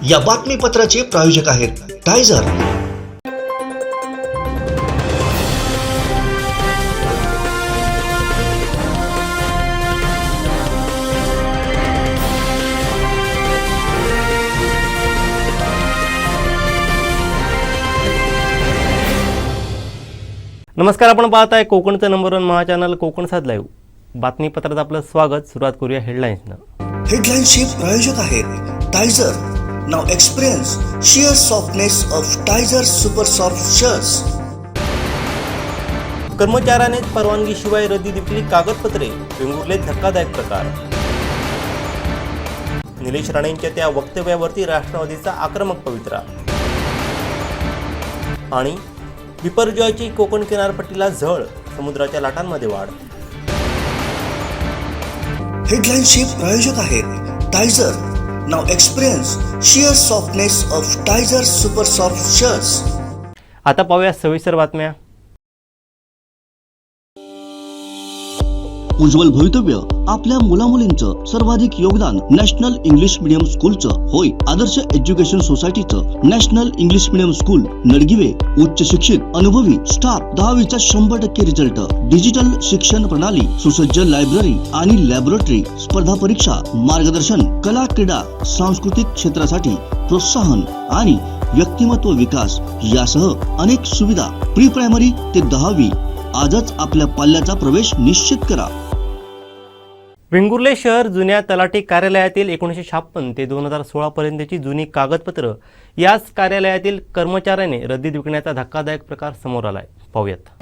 या बातमीपत्राचे प्रायोजक आहेत टायझर। नमस्कार, आपण पाहताय कोकणचं नंबर 1 महा चॅनल कोकण सात लाईव्ह। बातमीपत्रात आपलं स्वागत। सुरुवात करूया हेडलाईन्सनं। हेडलाईन्सचे प्रायोजक आहेत Tizer. Now experience sheer softness of Tizer super soft shirts. कर्मचाऱ्यानेच परवानगीशिवाय रद्दी दिली कागदपत्रे, वेंगुर्लेत धक्कादायक प्रकार। निलेश राणेंच्या त्या वक्तव्यावरती राष्ट्रवादीचा आक्रमक पवित्रा। आणि विपर्जयाची कोकण किनारपट्टीला झळ, समुद्राच्या लाटांमध्ये वाढ। हेडलाईन्सचे प्रायोजक आहेत Tizer. Now experience sheer softness of Tizer super soft shirts. आता पाहूया सविस्तर बातम्या। उज्ज्वल भवितव्य आपल्या मुलामुलींचं सर्वाधिक योगदान नॅशनल इंग्लिश मीडियम स्कूलचं होय। आदर्श एज्युकेशन सोसायटीचं national English medium school Nadgive उच्च शिक्षित अनुभवी स्टाफ, 10वीचा 100% रिझल्ट, डिजिटल शिक्षण प्रणाली, सुसज्ज लायब्ररी आणि लॅबोरेटरी, स्पर्धा परीक्षा मार्गदर्शन, कला क्रीडा सांस्कृतिक क्षेत्रासाठी प्रोत्साहन आणि व्यक्तिमत्व विकास यासह अनेक सुविधा। प्री प्रायमरी ते 10वी आजच आपल्या पाल्याचा प्रवेश निश्चित करा। वेंगुर्ले शहर जुन्या तलाठी कार्यालयातील 1956 ते 2016 पर्यंतची जुनी कागदपत्र याच कार्यालयातील कर्मचाऱ्याने रद्दीत विकण्याचा धक्कादायक प्रकार समोर आलाय। पाहूयात।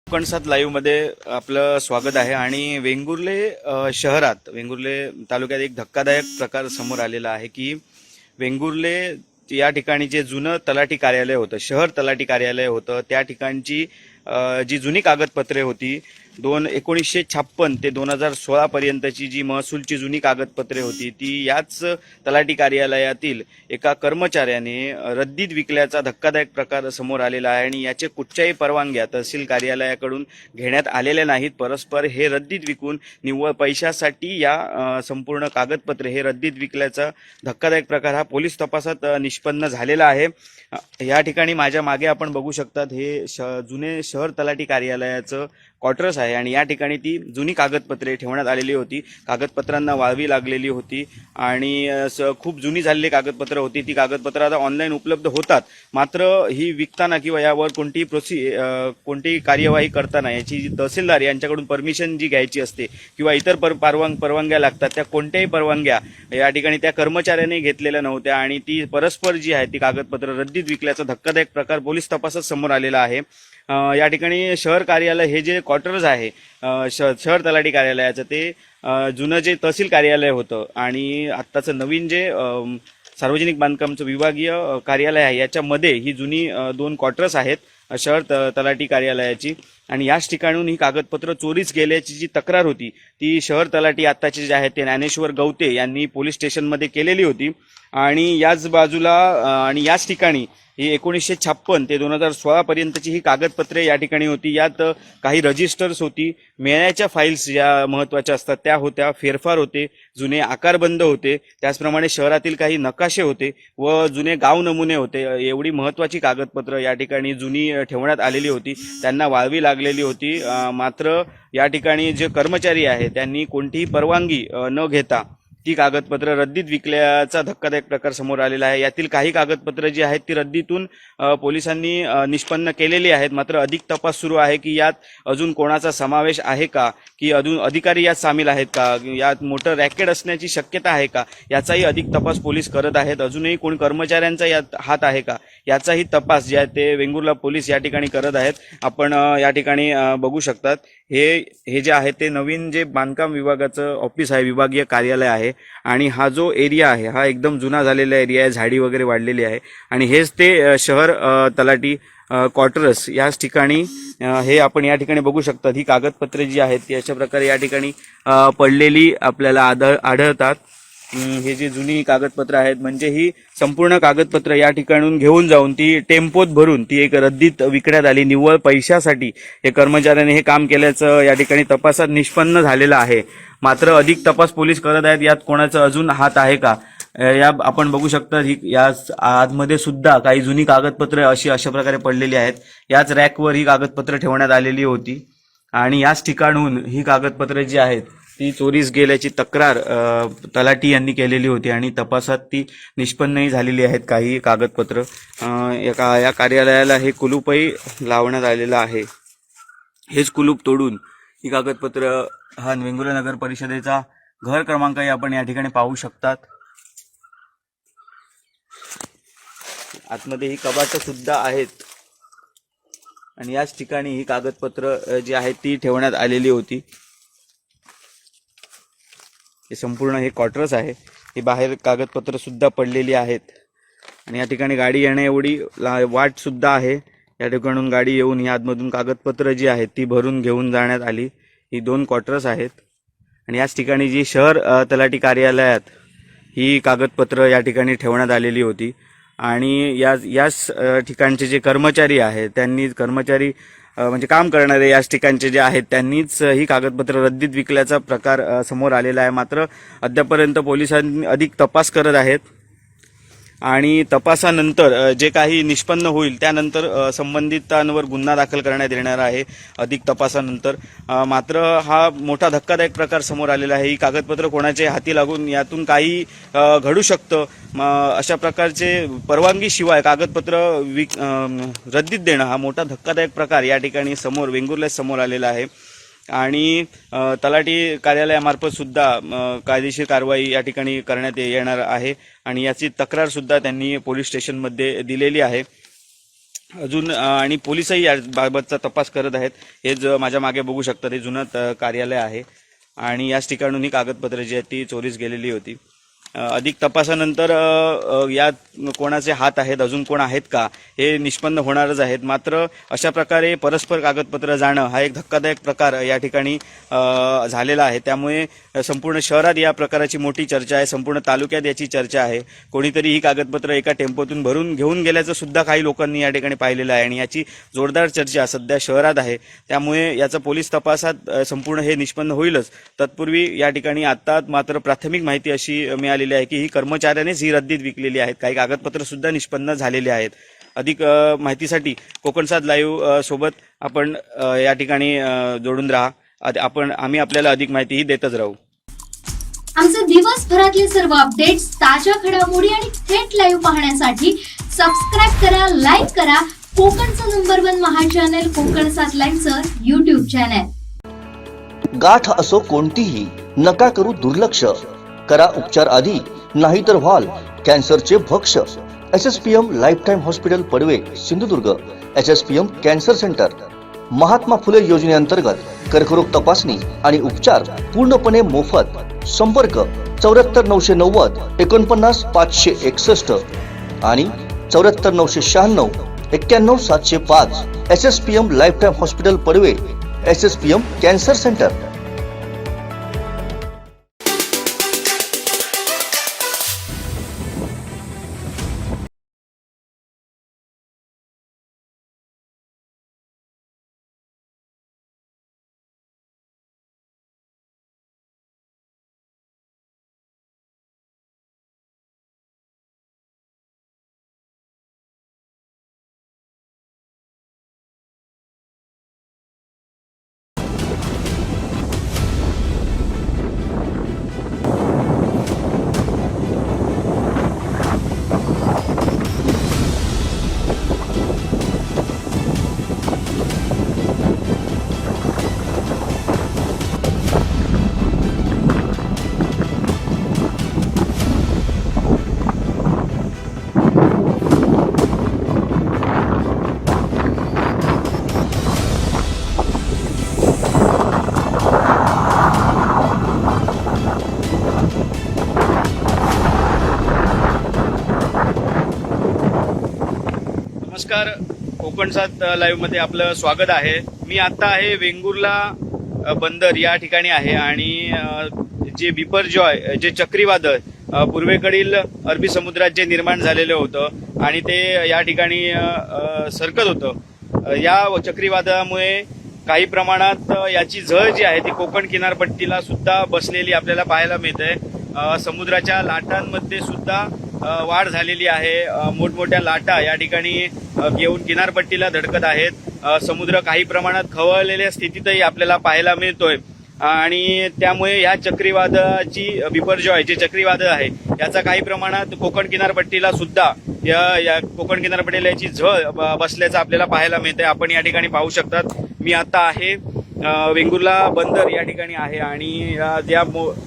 कोकण सात लाईव्ह मध्ये आपलं स्वागत आहे। आणि वेंगुर्ले शहरात, वेंगुर्ले तालुक्यात एक धक्कादायक प्रकार समोर आलेला आहे की वेंगुर्ले या ठिकाणी जे जुनं तलाठी कार्यालय होतं, शहर तलाठी कार्यालय होतं, त्या ठिकाणची जी जुनी कागदपत्रे होती 1956 ते 2016 पर्यंतची जी महसूलची जुनी कागदपत्रे होती ती याच तलाठी कार्यालयातील एका कर्मचाऱ्याने रद्दीत विकल्याचा धक्कादायक प्रकार समोर आलेला आहे। आणि याचे कुठच्याही परवानग्या तहसील कार्यालयाकडून घेण्यात आलेल्या नाहीत। परस्पर हे रद्दीत विकून निव्वळ पैशासाठी या संपूर्ण कागदपत्रे हे रद्दीत विकल्याचा धक्कादायक प्रकार हा पोलीस तपासात निष्पन्न झालेला आहे। या ठिकाणी माझ्या मागे आपण बघू शकतात हे जुने शहर तलाठी कार्यालयाचं क्वार्टर्स आहे आणि या ठिकाणी ती जुनी कागदपत्रे ठेवण्यात आलेली होती। कागदपत्रांना वाळवी लागलेली होती आणि खूप जुनी झालेली कागदपत्र होती। ती कागदपत्र आता ऑनलाईन उपलब्ध होतात, मात्र ही विकताना किंवा यावर कोणतीही कार्यवाही करताना याची जी तहसीलदार यांच्याकडून परमिशन जी घ्यायची असते किंवा इतर परवानग्या लागतात त्या कोणत्याही परवानग्या या ठिकाणी त्या कर्मचाऱ्याने घेतलेल्या नव्हत्या आणि ती परस्पर जी आहे ती कागदपत्र रद्दीत विकल्याचा धक्कादायक प्रकार पोलीस तपासात समोर आलेला आहे। या ठिकाणी शहर कार्यालय हे जे क्वार्टर्स आहे शहर तलाठी कार्यालयाचं ते जुनं जे तहसील कार्यालय होतं आणि आत्ताचं नवीन जे सार्वजनिक बांधकामचं विभागीय कार्यालय आहे याच्यामध्ये ही जुनी 2 क्वार्टर्स आहेत शहर तलाठी कार्यालयाची। आणि याच ठिकाणून ही कागदपत्र चोरीच गेल्याची जी तक्रार होती ती शहर तलाठी आत्ताचे जे आहेत ते ज्ञानेश्वर गवते यांनी पोलीस स्टेशनमध्ये केलेली होती। आणि याच बाजूला आणि याच ठिकाणी ही 1956 ते 2016 पर्यंतची ही कागदपत्रे या ठिकाणी होती। यात काही रजिस्टर्स होती, मेळ्याच्या फाईल्स ज्या महत्त्वाच्या असतात त्या होत्या, फेरफार होते, जुने आकारबंद होते, त्याचप्रमाणे शहरातील काही नकाशे होते व जुने गाव नमुने होते। एवढी महत्त्वाची कागदपत्र या ठिकाणी जुनी ठेवण्यात आलेली होती, त्यांना वाळवी लागलेली होती। मात्र या ठिकाणी जे कर्मचारी आहे त्यांनी कोणतीही परवानगी न घेता ती कागदपत्र रद्दीत विकल्याचा धक्कादायक प्रकार समोर आलेला आहे। यातील काही कागदपत्र जी आहेत ती रद्दीतून पोलिसांनी निष्पन्न केलेली आहेत, मात्र अधिक तपास सुरू आहे की यात अजून कोणाचा समावेश आहे का, की अजून अधिकारी यात सामील आहेत का, यात मोठं रॅकेट असण्याची शक्यता आहे का, याचाही अधिक तपास पोलीस करत आहेत। अजूनही कोण कर्मचाऱ्यांचा यात हात आहे का याचाही तपास जे आहे ते वेंगुर्ला पोलीस या ठिकाणी करत आहेत। आपण या ठिकाणी बघू शकतात हे जे आहे ते नवीन जे बांधकाम विभागाचं ऑफिस आहे, विभागीय कार्यालय आहे आणि हा जो एरिया आहे हा एकदम जुना झालेला एरिया आहे, झाडी वगैरे वाढलेली आहे आणि हेच ते शहर तलाठी क्वार्टर्स याच ठिकाणी हे आपण या ठिकाणी बघू शकतात. ही कागदपत्रे जी आहेत ती अशा प्रकारे या ठिकाणी पडलेली आपल्याला आढळतात. हे जी जुनी कागदपत्र आहेत म्हणजे ही संपूर्ण कागदपत्र या ठिकाणून घेऊन जाऊन ती टेम्पोत भरून ती एक रद्दीत विकण्यात आली. निव्वळ पैशासाठी हे कर्मचाऱ्याने हे काम केल्याचं या ठिकाणी तपासात निष्पन्न झालेलं आहे. मात्र अधिक तपास पोलीस करत आहेत. यात कोणाचा अजून हात आहे का या आपण बघू शकता. ही या आतमध्ये सुद्धा काही जुनी कागदपत्र अशा प्रकारे पडलेली आहेत. याच रॅकवर ही कागदपत्र ठेवण्यात आलेली होती आणि याच ठिकाणून ही कागदपत्र जी आहेत ती चोरीस गेल्याची तक्रार तलाठी यांनी केलेली होती आणि तपासात ती निष्पन्नही झालेली आहेत. काही कागदपत्र या कार्यालयाला हे कुलूपही लावण्यात आलेलं आहे. हेच कुलूप तोडून ही कागदपत्र हा वेंगुर्ला नगर परिषदेचा घर क्रमांकही आपण या ठिकाणी पाहू शकतात. आतमध्ये ही कपाट सुद्धा आहेत आणि याच ठिकाणी ही कागदपत्र जी आहेत ती ठेवण्यात आलेली होती. हे संपूर्ण हे क्वार्टर्स आहे. हे बाहेर कागदपत्र सुद्धा पडलेली आहेत आणि या ठिकाणी गाडी येण्या एवढी वाट सुद्धा आहे. या ठिकाणून गाडी येऊन ही आतमधून कागदपत्र जी आहेत ती भरून घेऊन जाण्यात आली. ही 2 क्वार्टर्स आहेत आणि याच ठिकाणी जी शहर तलाठी कार्यालयात ही कागदपत्र या ठिकाणी ठेवण्यात आलेली होती आणि याच ठिकाणचे जे कर्मचारी आहेत त्यांनी म्हणजे काम करणारे याच ठिकाणचे जे आहेत त्यांनीच ही कागदपत्र रद्दीत विकल्याचा प्रकार समोर आलेला आहे. मात्र अद्यापर्यंत पोलिसांनी अधिक तपास करत आहेत आणि तपासानंतर जे काही निष्पन्न होईल त्यानंतर संबंधितांवर गुन्हा दाखल करण्यात येणार आहे अधिक तपासानंतर. मात्र हा मोठा धक्कादायक प्रकार समोर आलेला आहे. ही कागदपत्र कोणाच्या हाती लागून यातून काही घडू शकतं. अशा प्रकारचे परवानगीशिवाय कागदपत्र रद्दीत देणं हा मोठा धक्कादायक प्रकार या ठिकाणी वेंगुर्ल्यात समोर आलेला आहे आणि तलाठी कार्यालयामार्फत सुद्धा कायदेशीर कारवाई या ठिकाणी करण्यात येणार आहे आणि याची तक्रार सुद्धा त्यांनी पोलीस स्टेशनमध्ये दिलेली आहे अजून. आणि पोलीसही याबाबतचा तपास करत आहेत. हे माझ्या मागे बघू शकता ते जुनं कार्यालय आहे आणि याच ठिकाणून ही कागदपत्रे जी आहेत ती चोरीस गेलेली होती. अधिक तपासानंतर यात कोणाचे हात आहेत, अजून कोण आहेत का हे निष्पन्न होणारच आहेत. मात्र अशा प्रकारे परस्पर कागदपत्र जाणं हा एक धक्कादायक प्रकार या ठिकाणी झालेला आहे. त्यामुळे संपूर्ण शहरात या प्रकाराची मोठी चर्चा आहे, संपूर्ण तालुक्यात याची चर्चा आहे. कोणीतरी ही कागदपत्र एका टेम्पोतून भरून घेऊन गेल्याचं सुद्धा काही लोकांनी या ठिकाणी पाहिलेलं आहे आणि याची जोरदार चर्चा सध्या शहरात आहे. त्यामुळे याचा पोलीस तपासात संपूर्ण हे निष्पन्न होईलच. तत्पूर्वी या ठिकाणी आता मात्र प्राथमिक माहिती अशी मिळालेली आहे की ही कर्मचाऱ्यानेच ही रद्दीत विकलेली आहेत. काही कागदपत्र सुद्धा निष्पन्न झालेले आहेत. अधिक माहितीसाठी कोकणसाद लाईव्ह सोबत आपण या ठिकाणी जोडून राहा. आम्ही आपल्याला अधिक माहितीही देतच राहू. आमचे दिवसभरातले सर्व अपडेट्स, ताज्या घडामोडी आणि थेट लाईव्ह पाहण्यासाठी सबस्क्राईब करा, लाईक करा कोकणचं number 1 Maha channel Kokansad लाईव्हचं YouTube channel. गाठ असो कोणतीही, नका करू दुर्लक्ष. करा उपचार आधी, नाहीतर व्हाल कॅन्सरचे भक्ष. SSPM lifetime hospital Padve Sindhudurg. SSPM cancer centre. Mahatma Phule योजनेअंतर्गत कर्करोग तपासणी आणि उपचार पूर्णपणे मोफत. संपर्क 74 990 49 561 आणि 74 996 91 705. SSPM lifetime hospital Padve. SSPM cancer centre. नमस्कार, कोकण सात लाईव्ह मध्ये आपलं स्वागत आहे. मी आता आहे वेंगुर्ला बंदर या ठिकाणी आहे आणि जे बिपरजॉय जे चक्रीवादळ पूर्वेकडील अरबी समुद्रात जे निर्माण झालेलं होतं आणि ते या ठिकाणी सरकत होतं. या चक्रीवादळामुळे काही प्रमाणात याची झळ जी आहे ती कोकण किनारपट्टीला सुद्धा बसलेली आपल्याला पाहायला मिळते. समुद्राच्या लाटांमध्ये सुद्धा वाढ झालेली आहे. मोठमोठ्या लाटा या ठिकाणी येऊन किनारपट्टीला धडकत आहेत. समुद्र काही प्रमाणात खवळलेल्या स्थितीतही आपल्याला पाहायला मिळतोय आणि त्यामुळे या चक्रीवादळाची बिपरजॉय जे चक्रीवादळ आहे याचा काही प्रमाणात कोकण किनारपट्टीला सुद्धा या कोकण किनारपट्टीला याची झळ बसल्याचं आपल्याला पाहायला मिळतंय. आपण या ठिकाणी पाहू शकतात. मी आता आहे वेंगुर्ला बंदर या ठिकाणी आहे आणि ज्या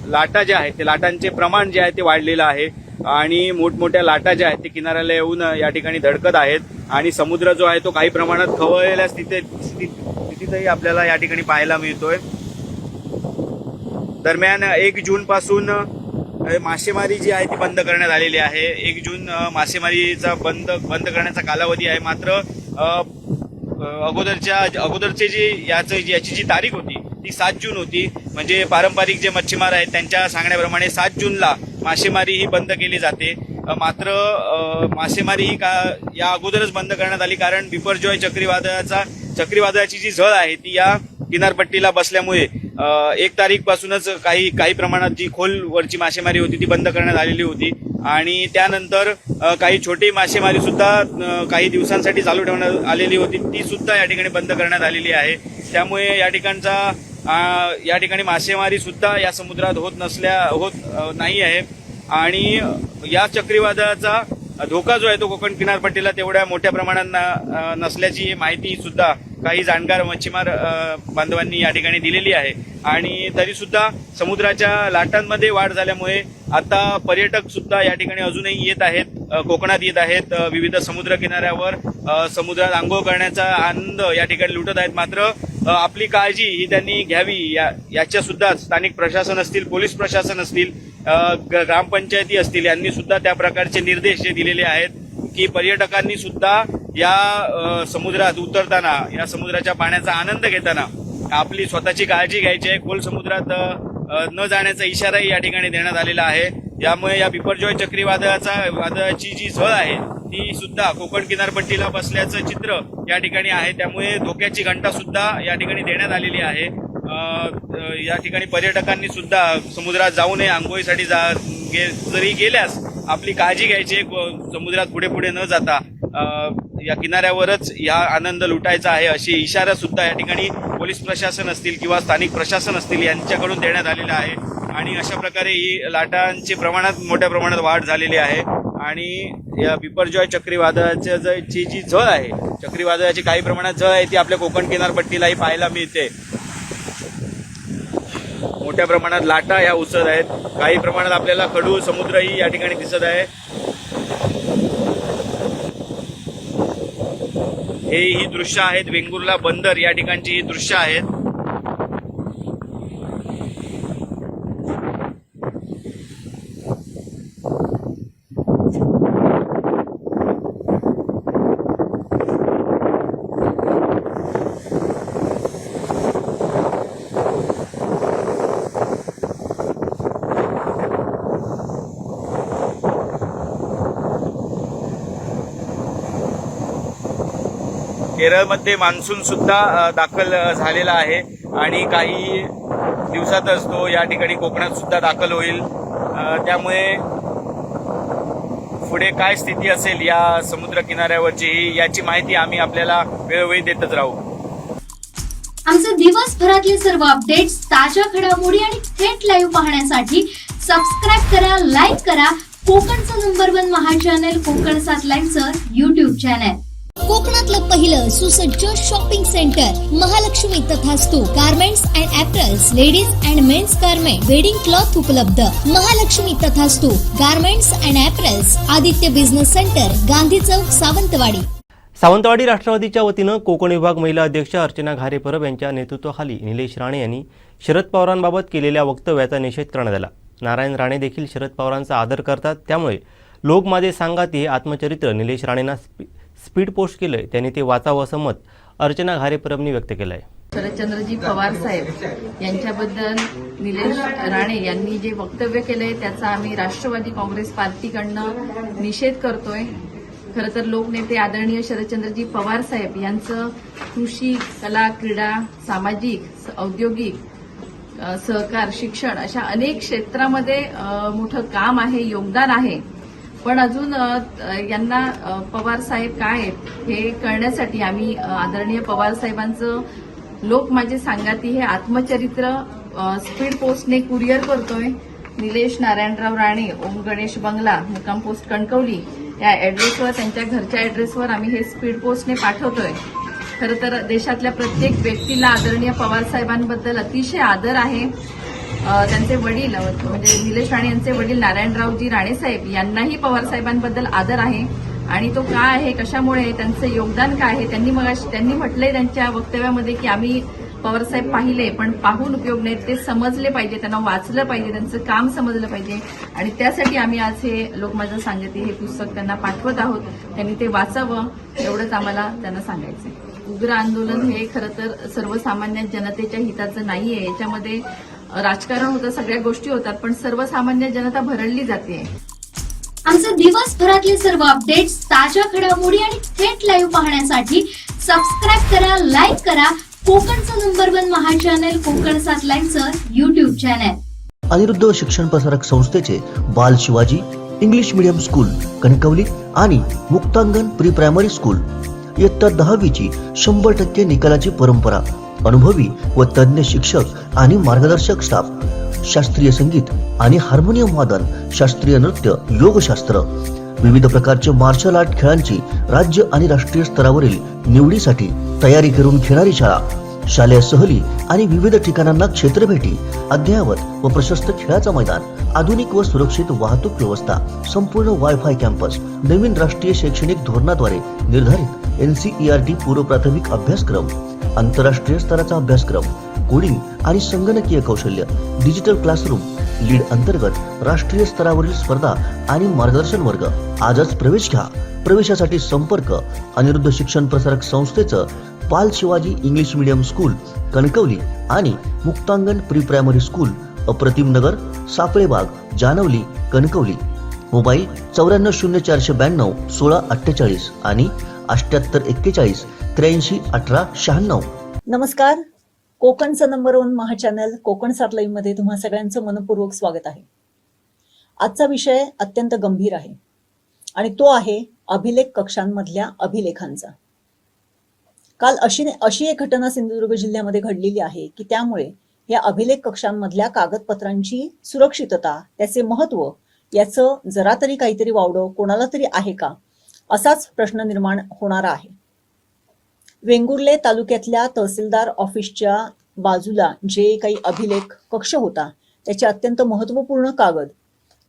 लाटा ज्या आहेत ते लाटांचे प्रमाण जे आहे ते वाढलेलं आहे आणि मोठमोठ्या लाटा ज्या आहेत ते किनाऱ्याला येऊन या ठिकाणी धडकत आहेत आणि समुद्र जो आहे तो काही प्रमाणात खवळलेल्या स्थितीतही आपल्याला या ठिकाणी पाहायला मिळतोय. दरम्यान 1 जून पासून मासेमारी जी आहे ती बंद करण्यात आलेली आहे. 1 जून मासेमारीचा बंद करण्याचा कालावधी आहे. मात्र अगोदरचे याची जी तारीख होती ती 7 जून होती. म्हणजे पारंपरिक जे मच्छीमार आहेत त्यांच्या सांगण्याप्रमाणे 7 जूनला मासेमारी ही बंद केली जाते. मात्र मासेमारी ही या अगोदरच बंद करण्यात आली कारण बिपरजॉय चक्रीवादळाची जी झळ आहे ती या किनारपट्टीला बसल्यामुळे 1 तारीख पासूनच काही प्रमाणात जी खोलवरची मासेमारी होती ती बंद करण्यात आलेली होती आणि त्यानंतर काही छोटी मासेमारी सुद्धा काही दिवसांसाठी चालू ठेवण्यात आलेली होती, ती सुद्धा या ठिकाणी बंद करण्यात आलेली आहे. त्यामुळे या ठिकाणी मासेमारी सुद्धा या समुद्रात होत नाही आहे आणि या चक्रीवादळाचा धोका जो आहे तो कोकण किनारपट्टीला तेवढ्या मोठ्या प्रमाणात नसल्याची माहिती सुद्धा काही जाणकार मच्छीमार बांधवांनी या ठिकाणी दिलेली आहे. आणि तरी सुद्धा समुद्राच्या लाटांमध्ये वाढ झाल्यामुळे आता पर्यटक सुद्धा या ठिकाणी अजूनही येत आहेत, कोकणात येत आहेत. विविध समुद्र किनाऱ्यावर समुद्रात आंघोळ करण्याचा आनंद या ठिकाणी लुटत आहेत. मात्र आपली काळजी ही त्यांनी घ्यावी याच्या सुद्धा स्थानिक प्रशासन असतील, पोलीस प्रशासन असतील, ग्रामपंचायती असतील, यांनी सुद्धा त्या प्रकारचे निर्देश जे दिलेले आहेत की पर्यटकांनी सुद्धा या समुद्रात उतरताना, या समुद्राच्या पाण्याचा आनंद घेताना आपली स्वतःची काळजी घ्यायची आहे. खोल समुद्रात न जाण्याचा इशाराही या ठिकाणी देण्यात आलेला आहे. यामुळे या बिपरजॉय चक्रीवादळाची जी झळ आहे ती सुद्धा कोकण किनारपट्टीला बसल्याचं चित्र या ठिकाणी आहे. त्यामुळे धोक्याची घंटा सुद्धा या ठिकाणी देण्यात आलेली आहे. या ठिकाणी पर्यटकांनी सुद्धा समुद्रात जाऊ नये. आंघोळीसाठी जरी गेल्यास आपली काळजी घ्यायची, समुद्रात पुढे न जाता या किनाऱ्यावरच या आनंद लुटायचा आहे अशी इशारा सुद्धा या ठिकाणी पोलीस प्रशासन असतील किंवा स्थानिक प्रशासन असतील यांच्याकडून देण्यात आलेला आहे. आणि अशा प्रकारे ही लाटांची मोठ्या प्रमाणात वाढ झालेली आहे आणि या बिपरजॉय चक्रीवादळाची जी झळ आहे, चक्रीवादळाची काही प्रमाणात झळ आहे ती आपल्या कोकण किनारपट्टीलाही पाहायला मिळते. मोठ्या प्रमाणात लाटा या उसळत आहेत. काही प्रमाणात आपल्याला खडूळ समुद्रही या ठिकाणी दिसत आहे. ही दृश्य आहेत वेंगुर्ला बंदर या ठिकाणची ही दृश्य आहेत. केरळमध्ये मान्सून सुद्धा दाखल झालेला आहे आणि काही दिवसातच तो या ठिकाणी कोकणात सुद्धा दाखल होईल. त्यामुळे पुढे काय स्थिती असेल या समुद्र किनाऱ्यावरची याची माहिती आम्ही आपल्याला वेळोवेळी देतच राहू. आमचे दिवसभरातले सर्व अपडेट्स, ताज्या घडामोडी आणि थेट लाईव्ह पाहण्यासाठी सबस्क्राईब करा, लाईक करा कोकणचं नंबर 1 महा चॅनल कोकण 7 लाईव्हचं युट्यूब चॅनल. कोकणातलं पहिलं सुसज्ज shopping centre Mahalaxmi Tathastu garments and apparels, ladies and men's garment, wedding cloth उपलब्ध. Mahalaxmi Tathastu garments and apparels, Aditya business centre, Gandhi Chowk, Sawantwadi राष्ट्रवादीच्या वतीनं कोकण विभाग महिला अध्यक्ष अर्चना घारे परब यांच्या नेतृत्वाखाली निलेश राणे यांनी शरद पवारांबाबत केलेल्या वक्तव्याचा निषेध करण्यात आला. नारायण राणे देखील शरद पवारांचा आदर करतात, त्यामुळे लोक माझे सांगात हे आत्मचरित्र निलेश राणेंना स्पीड पोस्ट केलंय त्यांनी ते वाचावं असं मत अर्चना घारे परबनी व्यक्त केलं आहे. शरदचंद्रजी पवार साहेब यांच्याबद्दल निलेश राणे यांनी जे वक्तव्य केलंय त्याचा आम्ही राष्ट्रवादी काँग्रेस पार्टीकडनं निषेध करतोय. खरं तर लोकनेते आदरणीय शरदचंद्रजी पवार साहेब यांचं कृषी, कला, क्रीडा, सामाजिक, औद्योगिक, सहकार, शिक्षण अशा अनेक क्षेत्रामध्ये मोठं काम आहे, योगदान आहे. पण अजून यांना पवार साहेब काय आहेत हे कळण्यासाठी आम्ही आदरणीय पवार साहेबांचं लोक माझे सांगाती हे आत्मचरित्र स्पीड पोस्टने कुरिअर करतोय. निलेश नारायणराव राणे, ओम गणेश बंगला, मुक्काम पोस्ट कणकवली या ऍड्रेसवर, त्यांच्या घरच्या ऍड्रेसवर आम्ही हे स्पीड पोस्टने पाठवतोय. खरं तर देशातल्या प्रत्येक व्यक्तीला आदरणीय पवार साहेबांबद्दल अतिशय आदर आहे. त्यांचे वडील म्हणजे निलेश राणे यांचे वडील नारायणरावजी राणे साहेब यांनाही पवार साहेबांबद्दल आदर आहे. आणि तो काय आहे, कशामुळे, त्यांचं योगदान काय आहे, त्यांनी म्हटलंय त्यांच्या वक्तव्यामध्ये की आम्ही पवारसाहेब पाहिले पण पाहून उपयोग नाही, ते समजले पाहिजे, त्यांना वाचलं पाहिजे, त्यांचं काम समजलं पाहिजे. आणि त्यासाठी आम्ही आज हे लोकमान्य सांगते हे पुस्तक त्यांना पाठवत आहोत. त्यांनी ते वाचावं एवढंच आम्हाला त्यांना सांगायचंय. उग्र आंदोलन हे खरं तर सर्वसामान्य जनतेच्या हिताचं नाहीये. याच्यामध्ये राजकारण होतं, सगळ्या गोष्टी होतात, पण सर्वसामान्य जनता भरडली जाते. आमचे दिवसभरातले सर्व अपडेट्स, ताज्या घडामोडी आणि थेट लाईव्ह पाहण्यासाठी सबस्क्राईब करा, लाईक करा कोकणचं नंबर 1 महा चॅनल कोकण 7 लाईनचं YouTube चॅनल. अनिरुद्ध शिक्षण प्रसारक संस्थेचे Bal Shivaji English medium school Kankavli आणि मुक्तांगण प्री प्रायमरी स्कूल इयत्ता 10वीची 100% निकालाची परंपरा, अनुभवी व तज्ञ शिक्षक आणि मार्गदर्शक स्टाफ, शास्त्रीय संगीत आणि हार्मोनियम वादन, शास्त्रीय नृत्य, योगशास्त्र, विविध प्रकारचे मार्शल आर्ट खेळांची राज्य आणि राष्ट्रीय स्तरावरील निवडीसाठी तयारी करून घेणारी शाळा, शालेय सहली आणि विविध ठिकाणांना क्षेत्रभेटी, अद्ययावत व प्रशस्त खेळाचं मैदान, आधुनिक व सुरक्षित वाहतूक व्यवस्था, संपूर्ण वायफाय कॅम्पस, नवीन राष्ट्रीय शैक्षणिक धोरणाद्वारे निर्धारित NCERT पूर्व प्राथमिक अभ्यासक्रम, आंतरराष्ट्रीय स्तराचा अभ्यासक्रम, कोडिंग आणि संगणकीय कौशल्य, डिजिटल क्लासरूम, लीड अंतर्गत राष्ट्रीय स्तरावरील स्पर्धा आणि मार्गदर्शन वर्ग. आजच प्रवेश घ्या. प्रवेशासाठी संपर्क अनिरुद्ध शिक्षण प्रसारक संस्थेचं बाल Shivaji English medium school Kankavli आणि मुक्तांगण प्री प्रायमरी स्कूल, अप्रतिम नगर, सापळेबाग, जानवली, कणकवली. मोबाईल 940492 1648 आणि 7841 83 18 96. नमस्कार. कोकणचं number 1 Maha channel Konkan 7 live मध्ये तुम्हा सगळ्यांचं मनपूर्वक स्वागत आहे. आजचा विषय अत्यंत गंभीर आहे आणि तो आहे अभिलेख कक्षांमधल्या अभिलेखांचा. काल अशी एक घटना सिंधुदुर्ग जिल्ह्यामध्ये घडलेली आहे की त्यामुळे या अभिलेख कक्षांमधल्या कागदपत्रांची सुरक्षितता, त्याचे महत्व याचं जरा तरी काहीतरी वावडं कोणाला तरी आहे का, असाच प्रश्न निर्माण होणारा आहे. वेंगुर्ले तालुक्यातल्या तहसीलदार ऑफिसच्या बाजूला जे काही अभिलेख कक्ष होता त्याचे अत्यंत महत्वपूर्ण कागद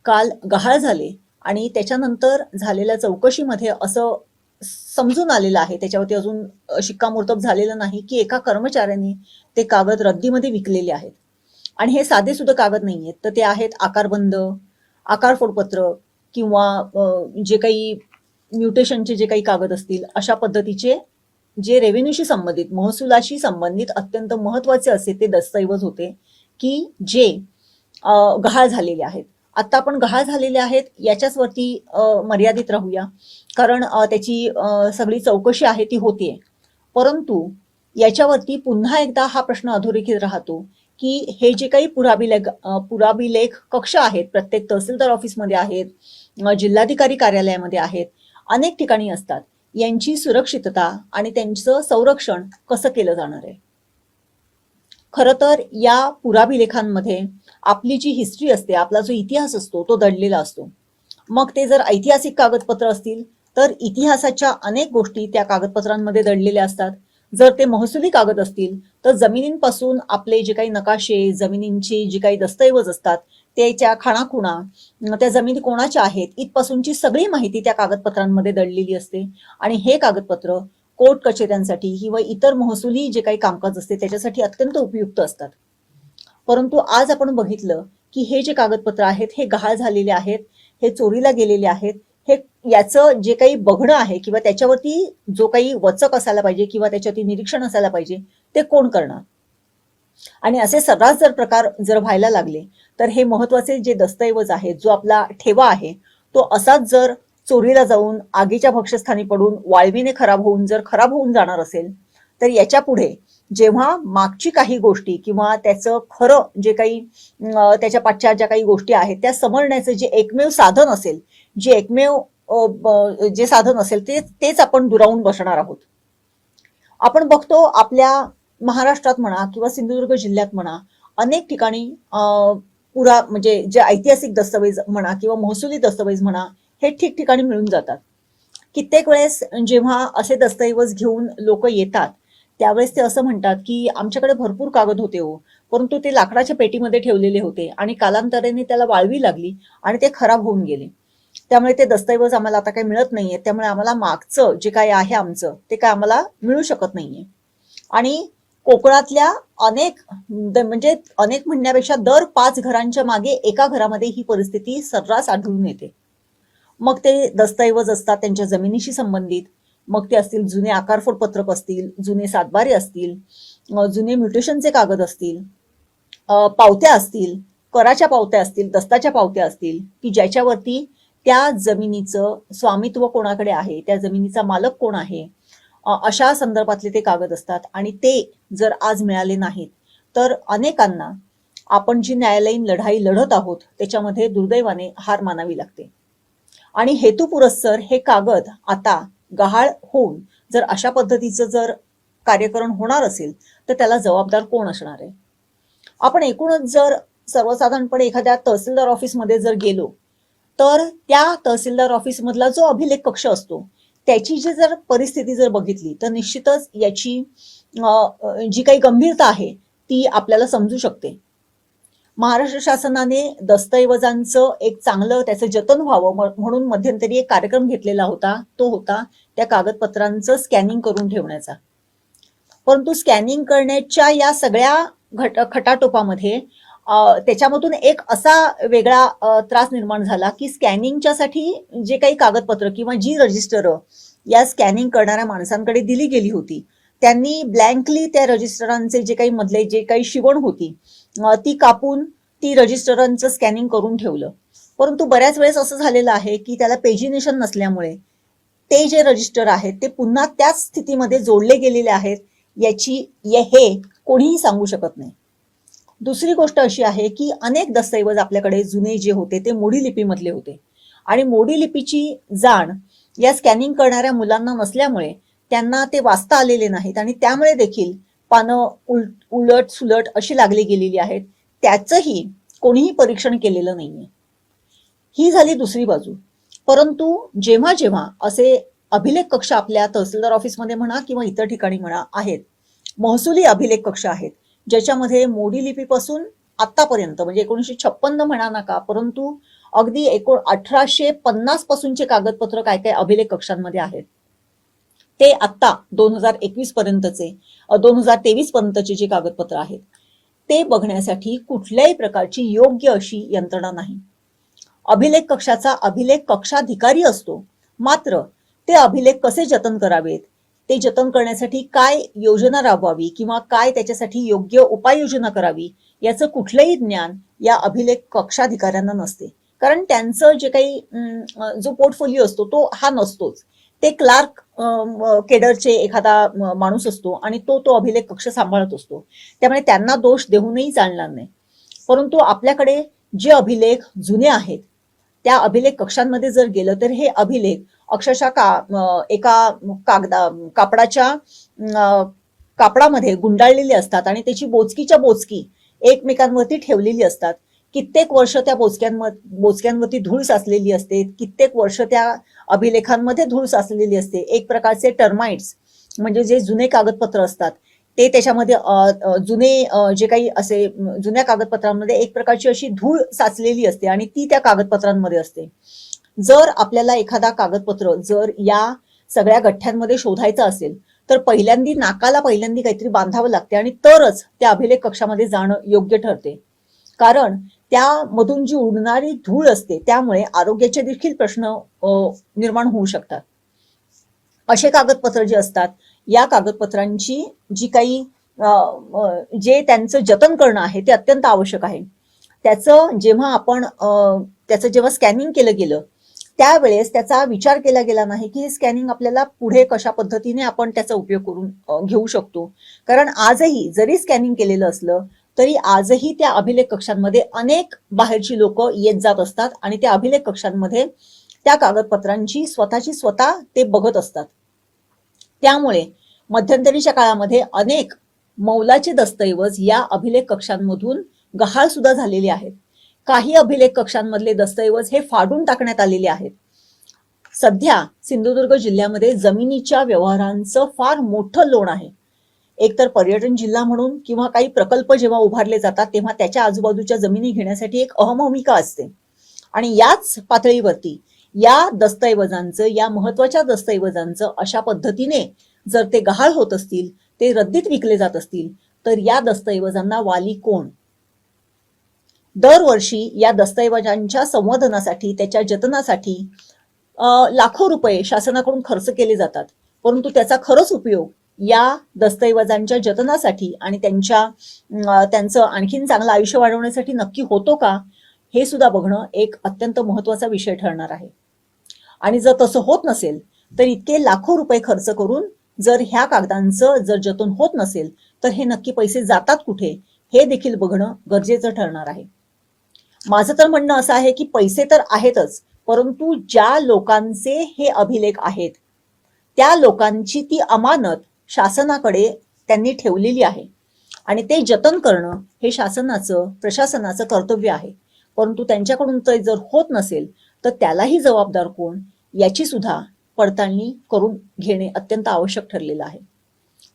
काल गहाळ झाले आणि त्याच्यानंतर झालेल्या चौकशीमध्ये असं समजून आलेलं आहे, त्याच्यावरती अजून शिक्कामोर्तब झालेलं नाही, की एका कर्मचाऱ्यांनी ते कागद रद्दीमध्ये विकलेले आहेत. आणि हे साधे सुद्धा कागद नाही आहेत, तर ते आहेत आकारबंद, आकारफोडपत्र किंवा जे काही म्युटेशनचे जे काही कागद असतील अशा पद्धतीचे जे रेव्हेन्यूशी संबंधित, महसुलाशी संबंधित अत्यंत महत्वाचे असे ते दस्तऐवज होते की जे गहाळ झालेले आहेत. आता आपण गहाळ झालेले आहेत याच्याच वरती मर्यादित राहूया, कारण त्याची सगळी चौकशी आहे ती होतीये. परंतु याच्यावरती पुन्हा एकदा हा प्रश्न अधोरेखित राहतो की हे जे काही पुराभिलेख कक्ष आहेत, प्रत्येक तहसीलदार ऑफिसमध्ये आहेत, जिल्हाधिकारी कार्यालयामध्ये आहेत, अनेक ठिकाणी असतात, यांची सुरक्षितता आणि त्यांचं संरक्षण कसं केलं जाणार आहे. खरं तर या पुराभिलेखांमध्ये आपली जी हिस्ट्री असते, आपला जो इतिहास असतो तो दडलेला असतो. मग ते जर ऐतिहासिक कागदपत्र असतील तर इतिहासाच्या अनेक गोष्टी त्या कागदपत्रांमध्ये दडलेल्या असतात. जर ते महसुली कागद असतील तर जमिनींपासून आपले जे काही नकाशे, जमिनींची जी काही दस्तऐवज असतात, त्याच्या खाणाखुणा, त्या जमिनी कोणाच्या आहेत इथपासूनची सगळी माहिती त्या कागदपत्रांमध्ये दडलेली असते. आणि हे कागदपत्र कोर्ट कचेऱ्यांसाठी किंवा इतर महसुली जे काही कामकाज असते त्याच्यासाठी अत्यंत उपयुक्त असतात. परंतु आज आपण बघितलं की हे जे कागदपत्र आहेत हे गहाळ झालेले आहेत, हे चोरीला गेलेले आहेत, हे याचं जे काही बघणं आहे किंवा त्याच्यावरती जो काही वचक असायला पाहिजे किंवा त्याच्यावरती निरीक्षण असायला पाहिजे ते कोण करणार? आणि असे सर्रास जर प्रकार जर व्हायला लागले तर हे महत्वाचे जे दस्तऐवज आहेत, जो आपला ठेवा आहे, तो असाच जर चोरीला जाऊन आगीच्या भक्ष्यस्थानी पडून वाळवीने खराब होऊन जाणार असेल, तर याच्या पुढे जेव्हा मागची काही गोष्टी किंवा त्याचं खरं जे काही त्याच्या पाठच्या ज्या काही गोष्टी आहेत त्या समजण्याचं जे एकमेव साधन असेल, जे साधन असेल तेच आपण दुरावून बसणार आहोत. आपण बघतो आपल्या महाराष्ट्रात म्हणा किंवा सिंधुदुर्ग जिल्ह्यात म्हणा, अनेक ठिकाणी म्हणजे जे ऐतिहासिक दस्तऐवज म्हणा किंवा महसुली दस्तऐवज म्हणा, हे ठिकठिकाणी मिळून जातात. कित्येक वेळेस जेव्हा असे दस्तऐवज घेऊन लोक येतात त्यावेळेस ते असं म्हणतात की आमच्याकडे भरपूर कागद होते हो, परंतु ते लाकडाच्या पेटीमध्ये ठेवलेले होते आणि कालांतराने त्याला वाळवी लागली आणि ते खराब होऊन गेले. त्यामुळे ते दस्तऐवज आम्हाला आता काही मिळत नाहीये. त्यामुळे आम्हाला मागचं जे काही आहे आमचं ते काय आम्हाला मिळू शकत नाहीये. आणि कोकणातल्या अनेक म्हणण्यापेक्षा दर 5 घरांच्या मागे एका घरामध्ये ही परिस्थिती सर्रास आढळून येते. मग ते दस्तऐवज असतात त्यांच्या जमिनीशी संबंधित, मग ते असतील जुने आकारफोड पत्रक असतील, जुने सातबारे असतील, जुने म्युटेशनचे कागद असतील, पावत्या असतील, कराच्या पावत्या असतील, दस्ताच्या पावत्या असतील, की ज्याच्यावरती त्या जमिनीचं स्वामित्व कोणाकडे आहे, त्या जमिनीचा मालक कोण आहे, अशा संदर्भातले ते कागद असतात. आणि ते जर आज मिळाले नाहीत तर अनेकांना आपण जी न्यायालयीन लढाई लढत आहोत त्याच्यामध्ये दुर्दैवाने हार मानावी लागते. आणि हेतुपुरस्सर हे कागद आता गहाळ होऊन जर अशा पद्धतीचं जर कार्यकरण होणार असेल तर त्याला जबाबदार कोण असणार आहे? आपण एकूणच जर सर्वसाधारणपणे एखाद्या तहसीलदार ऑफिसमध्ये जर गेलो तर त्या तहसीलदार ऑफिसमधला जो अभिलेख कक्ष असतो त्याची जर परिस्थिती जर बघितली तर निश्चितच याची जी काही गंभीरता आहे ती आपल्याला समजू शकते. महाराष्ट्र शासनाने दस्तऐवजांचं एक चांगलं त्याचं जतन व्हावं म्हणून मध्यंतरी एक कार्यक्रम घेतलेला होता. तो होता त्या कागदपत्रांचं स्कॅनिंग करून ठेवण्याचा. परंतु स्कॅनिंग करण्याच्या या सगळ्या खटाटोपामध्ये त्याच्यामधून एक असा वेगळा त्रास निर्माण झाला की स्कॅनिंगच्यासाठी जे काही कागदपत्र किंवा जी रजिस्टर या स्कॅनिंग करणाऱ्या माणसांकडे दिली गेली होती त्यांनी ब्लँकली त्या रजिस्टरांचे जे काही मधले जे काही शिवण होती ती कापून ती रजिस्टरांचं स्कॅनिंग करून ठेवलं. परंतु बऱ्याच वेळेस असं झालेलं आहे की त्याला पेजिनेशन नसल्यामुळे ते जे रजिस्टर आहेत ते पुन्हा त्याच स्थितीमध्ये जोडले गेलेले आहेत हे कोणीही सांगू शकत नाही. दुसरी गोष्ट अशी आहे की अनेक दस्तऐवज आपल्याकडे जुने जे होते ते मोडी लिपीमधले होते आणि मोडी लिपीची जाण या स्कॅनिंग करणाऱ्या मुलांना नसल्यामुळे त्यांना ते वाचता आलेले नाहीत आणि त्यामुळे देखील पानं उलट सुलट अशी लागली गेलेली आहेत. त्याचंही कोणीही परीक्षण केलेलं नाहीये. ही झाली दुसरी बाजू. परंतु जेव्हा जेव्हा असे अभिलेख कक्ष आपल्या तहसीलदार ऑफिसमध्ये म्हणा किंवा इतर ठिकाणी म्हणा आहेत, महसुली अभिलेख कक्ष आहेत ज्याच्यामध्ये मोडी लिपीपासून आतापर्यंत म्हणजे 1956 म्हणा नका, परंतु अगदी 1850 पासूनचे कागदपत्र काय काय अभिलेख कक्षांमध्ये आहेत ते आता 2021 पर्यंतचे 2023 पर्यंतचे जे कागदपत्र आहेत ते बघण्यासाठी कुठल्याही प्रकारची योग्य अशी यंत्रणा नाही. अभिलेख कक्षाचा अभिलेख कक्षाधिकारी असतो, मात्र ते अभिलेख कसे जतन करावेत, ते जतन करण्यासाठी काय योजना राबवावी किंवा काय त्याच्यासाठी योग्य उपाययोजना करावी याचं कुठलंही ज्ञान या अभिलेख कक्षाधिकाऱ्यांना नसते. कारण त्यांचं जे काही जो पोर्टफोलिओ असतो तो हा नसतोच. ते क्लार्क केडरचे एखादा माणूस असतो आणि तो अभिलेख कक्ष सांभाळत असतो. त्यामुळे त्यांना दोष देऊनही चालणार नाही. परंतु आपल्याकडे जे अभिलेख जुने आहेत त्या अभिलेख कक्षांमध्ये जर गेलं तर हे अभिलेख अक्षरशः एका कापडामध्ये गुंडाळलेले असतात आणि त्याची बोचकीच्या बोचकी एकमेकांवरती ठेवलेली असतात. कित्येक वर्ष त्या बोचक्यांवरती धूळ साचलेली असते, कित्येक वर्ष त्या अभिलेखांमध्ये धूळ साचलेली असते. एक प्रकारचे टर्माइट्स म्हणजे जे जुने कागदपत्र असतात ते त्याच्यामध्ये जे काही असे जुन्या कागदपत्रांमध्ये एक प्रकारची अशी धूळ साचलेली असते आणि ती त्या कागदपत्रांमध्ये असते. जर आपल्याला एखादा कागदपत्र जर या सगळ्या गठ्ठ्यांमध्ये शोधायचं असेल तर नाकाला काहीतरी बांधावं लागते आणि तरच त्या अभिलेख कक्षामध्ये जाणं योग्य ठरते. कारण त्यामधून जी उडणारी धूळ असते त्यामुळे आरोग्याचे देखील प्रश्न निर्माण होऊ शकतात. असे कागदपत्र जे असतात, या कागदपत्रांची जी काही जे त्यांचं जतन करणं आहे ते अत्यंत आवश्यक आहे. त्याचं जेव्हा स्कॅनिंग केलं गेलं त्यावेळेस त्याचा विचार केला गेला नाही की हे स्कॅनिंग आपल्याला पुढे कशा पद्धतीने आपण त्याचा उपयोग करून घेऊ शकतो. कारण आजही जरी स्कॅनिंग केलेलं असलं तरी आजही त्या अभिलेख कक्षांमध्ये अनेक बाहेरची लोक येत जात असतात आणि त्या अभिलेख कक्षांमध्ये त्या कागदपत्रांची स्वतः ते बघत असतात. त्यामुळे मध्यंतरीच्या काळामध्ये अनेक मौलाचे दस्तऐवज या अभिलेख कक्षांमधून गहाळ सुद्धा झालेले आहेत. काही अभिलेख कक्षांमधले दस्तऐवज हे फाडून टाकण्यात आलेले आहेत. सध्या सिंधुदुर्ग जिल्ह्यामध्ये जमिनीच्या व्यवहारांचं फार मोठं लोण आहे. एकतर पर्यटन जिल्हा म्हणून किंवा काही प्रकल्प जेव्हा उभारले जातात तेव्हा त्याच्या आजूबाजूच्या जमिनी घेण्यासाठी एक अहमभूमिका असते आणि याच पातळीवरती या दस्तऐवजांचं, या महत्वाच्या दस्तऐवजांचं अशा पद्धतीने जर ते गहाळ होत असतील, ते रद्दीत विकले जात असतील तर या दस्तऐवजांना वाली कोण? दरवर्षी या दस्तऐवजांच्या संवर्धनासाठी, त्याच्या जतनासाठी लाखो रुपये शासनाकडून खर्च केले जातात. परंतु त्याचा खरंच उपयोग या दस्तऐवजांच्या जतनासाठी आणि त्यांचं आणखीन चांगलं आयुष्य वाढवण्यासाठी नक्की होतो का, हे सुद्धा बघणं एक अत्यंत महत्वाचा विषय ठरणार आहे. आणि जर तसं होत नसेल तर इतके लाखो रुपये खर्च करून जर ह्या कागदांचं जर जतन होत नसेल तर हे नक्की पैसे जातात कुठे, हे देखील बघणं गरजेचं ठरणार आहे. माझं तर म्हणणं असं आहे की पैसे तर आहेतच, परंतु ज्या लोकांचे हे अभिलेख आहेत त्या लोकांची ती अमानत शासनाकडे त्यांनी ठेवलेली आहे आणि ते जतन करणं हे शासनाचं, प्रशासनाचं कर्तव्य आहे. परंतु त्यांच्याकडून ते जर होत नसेल तर त्यालाही जबाबदार कोण, याची सुद्धा पडताळणी करून घेणे अत्यंत आवश्यक ठरलेलं आहे.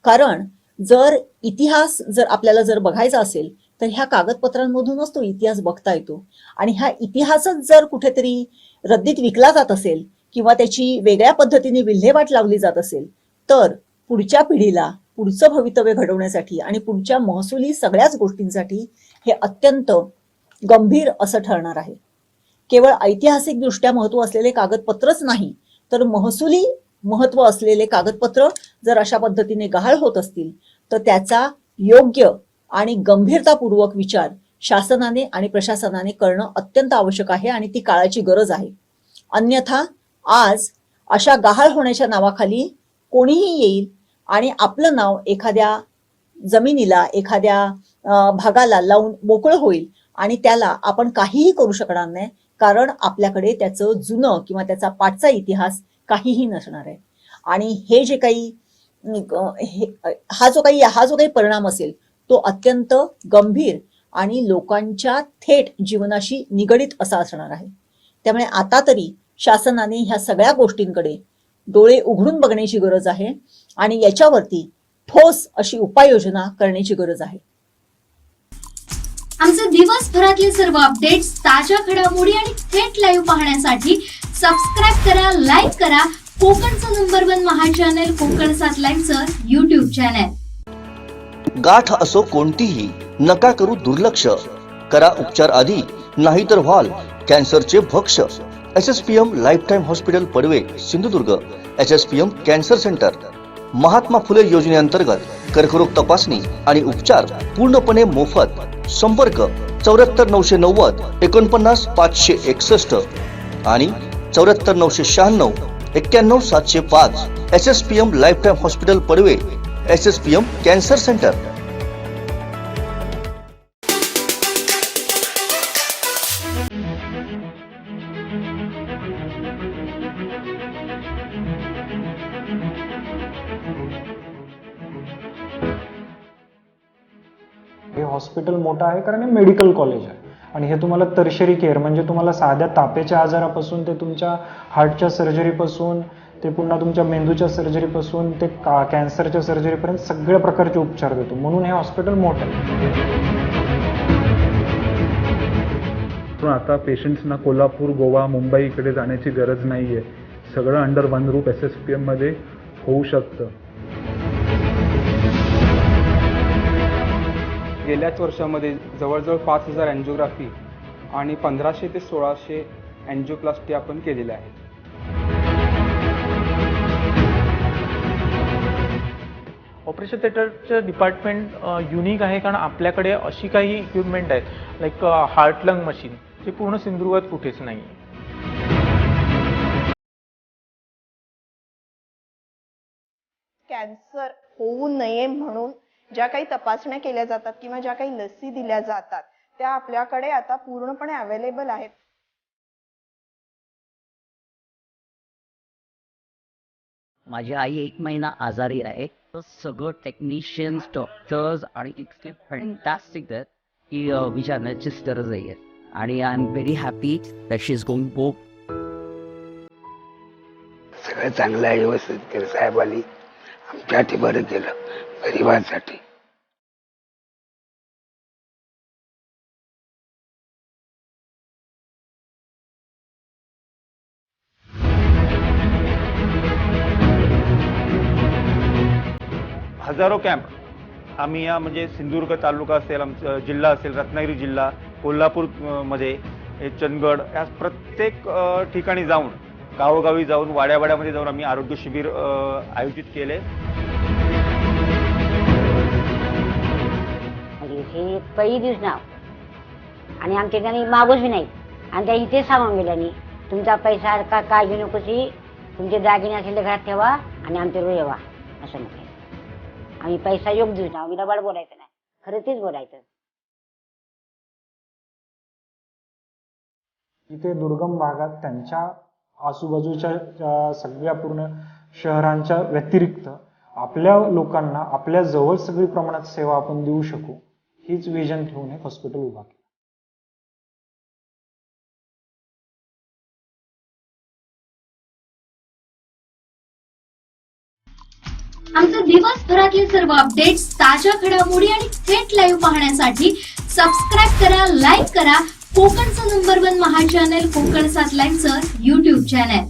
कारण जर इतिहास जर आपल्याला जर बघायचा असेल तर ह्या कागदपत्रांमधूनच तो इतिहास बघता येतो आणि हा इतिहासच जर कुठेतरी रद्दीत विकला जात असेल किंवा त्याची वेगळ्या पद्धतीने विल्हेवाट लावली जात असेल तर पुढच्या पिढीला पुढचं भवितव्य घडवण्यासाठी आणि पुढच्या महसुली सगळ्याच गोष्टींसाठी हे अत्यंत गंभीर असं ठरणार आहे. केवळ ऐतिहासिकदृष्ट्या महत्व असलेले कागदपत्रच नाही तर महसुली महत्व असलेले कागदपत्र जर अशा पद्धतीने गहाळ होत असतील तर त्याचा योग्य आणि गंभीरतापूर्वक विचार शासनाने आणि प्रशासनाने करणं अत्यंत आवश्यक आहे आणि ती काळाची गरज आहे. अन्यथा आज अशा गहाळ होण्याच्या नावाखाली कोणीही येईल आणि आपलं नाव एखाद्या जमिनीला, एखाद्या भागाला लावून मोकळं होईल आणि त्याला आपण काहीही करू शकणार नाही, कारण आपल्याकडे त्याचं जुनं किंवा त्याचा पाठचा इतिहास काहीही नसणार आहे. आणि हे जे काही हा जो काही परिणाम असेल तो अत्यंत गंभीर आणि लोकांच्या थेट जीवनाशी निगडीत असा असणार आहे. त्यामुळे आता तरी शासनाने ह्या सगळ्या गोष्टींकडे डोळे उघडून बघण्याची गरज आहे आणि याच्यावरती ठोस अशी उपाययोजना करण्याची गरज आहे. आमचे दिवसभरातले सर्व अपडेट्स, ताज्या घडामोडी आणि थेट लाईव्ह पाहण्यासाठी सबस्क्राईब करा, लाईक करा कोकणचं number 1 Maha channel Konkan 7 लाईव्हचं YouTube channel. गाठ असो कोणतीही, नका करू दुर्लक्ष. करा उपचार आधी, नाहीतर व्हाल कॅन्सरचे भक्ष. SSPM lifetime hospital Padve, Sindhudurg. SSPM cancer centre. Mahatma Phule योजनेअंतर्गत कर्करोग तपासणी आणि उपचार पूर्णपणे मोफत. संपर्क 74 990 49 561 आणि 74 996 91 705. SSPM lifetime hospital Padve, SSPM cancer centre. हे हॉस्पिटल मोठं आहे कारण हे मेडिकल कॉलेज आहे आणि हे तुम्हाला टर्शरी केअर म्हणजे तुम्हाला साध्या तापेच्या आजारापासून ते तुमच्या हार्टच्या सर्जरीपासून ते पुन्हा तुमच्या मेंदूच्या सर्जरीपासून ते कॅन्सरच्या सर्जरीपर्यंत सगळ्या प्रकारचे उपचार देतो. म्हणून हे हॉस्पिटल मोठं आहे. पण आता पेशंट्सना कोल्हापूर, गोवा, मुंबई इकडे जाण्याची गरज नाही आहे. सगळं अंडर वन रूफ SSPM मध्ये होऊ शकतं. गेल्याच वर्षामध्ये जवळजवळ 5,000 अँजिओग्राफी आणि 1500 ते 1600 अँजिओप्लास्टी आपण केलेल्या आहेत. ऑपरेशन थिएटरचं डिपार्टमेंट युनिक आहे, कारण आपल्याकडे अशी काही इक्विपमेंट आहेत लाईक हार्ट लंग मशीन, जे पूर्ण सिंधुदुर्गात कुठेच नाही आहे. कॅन्सर होऊ नये म्हणून ज्या काही तपासण्या केल्या जातात किंवा ज्या काही लसी दिल्या जातात त्या आपल्याकडे आता पूर्णपणे अवेलेबल आहेत. माझी आई 1 महिना आजारी आहे, तर सगळं टेक्निशियन्स, डॉक्टर्स आणि इतके फॅन्टास्टिक आहेत की विचारण्याचीच गरज आहे. आणि I am very happy that she is going go. सगळं चांगलं आहे, व्यवस्थित केलं साहेबांनी, आमच्यासाठी बरं केलं, गरिबांसाठी. हजारो कॅम्प आम्ही या म्हणजे सिंधुदुर्ग तालुका असेल, आमचा जिल्हा असेल, रत्नागिरी जिल्हा, कोल्हापूर मध्ये, चंदगड, या प्रत्येक ठिकाणी जाऊन, गावोगावी जाऊन, वाड्यावाड्यामध्ये जाऊन आम्ही आरोग्य शिबिर आयोजित केले. हे पहिली दिवस नाव आणि आमच्या ठिकाणी मागूच बी नाही, आणि त्या इथे सांगून गेल्यानी तुमचा पैसा काय घेऊ नकोशी, तुमचे दागिने असेल तर घरात ठेवा आणि आमच्यावर येवा असं म्हटलं. आम्ही पैसा योग देऊ ना, आम्ही डबाड बोलायचं नाही, खरं तेच बोलायचं. इथे दुर्गम भागात त्यांच्या आजूबाजूच्या सगळ्या पूर्ण शहरांच्या व्यतिरिक्त आपल्या लोकांना आपल्या जवळ सगळी प्रमाणात सेवा आपण देऊ शकू, हीच विजन ठेवून हे हॉस्पिटल उभा केलं. आमचे दिवसभरातले सर्व अपडेट्स, ताज्या घडामोडी आणि थेट लाईव्ह पाहण्यासाठी सबस्क्राईब करा, लाईक करा कोकणचं नंबर 1 महा चॅनल कोकण 7 लाईनचं YouTube चॅनल.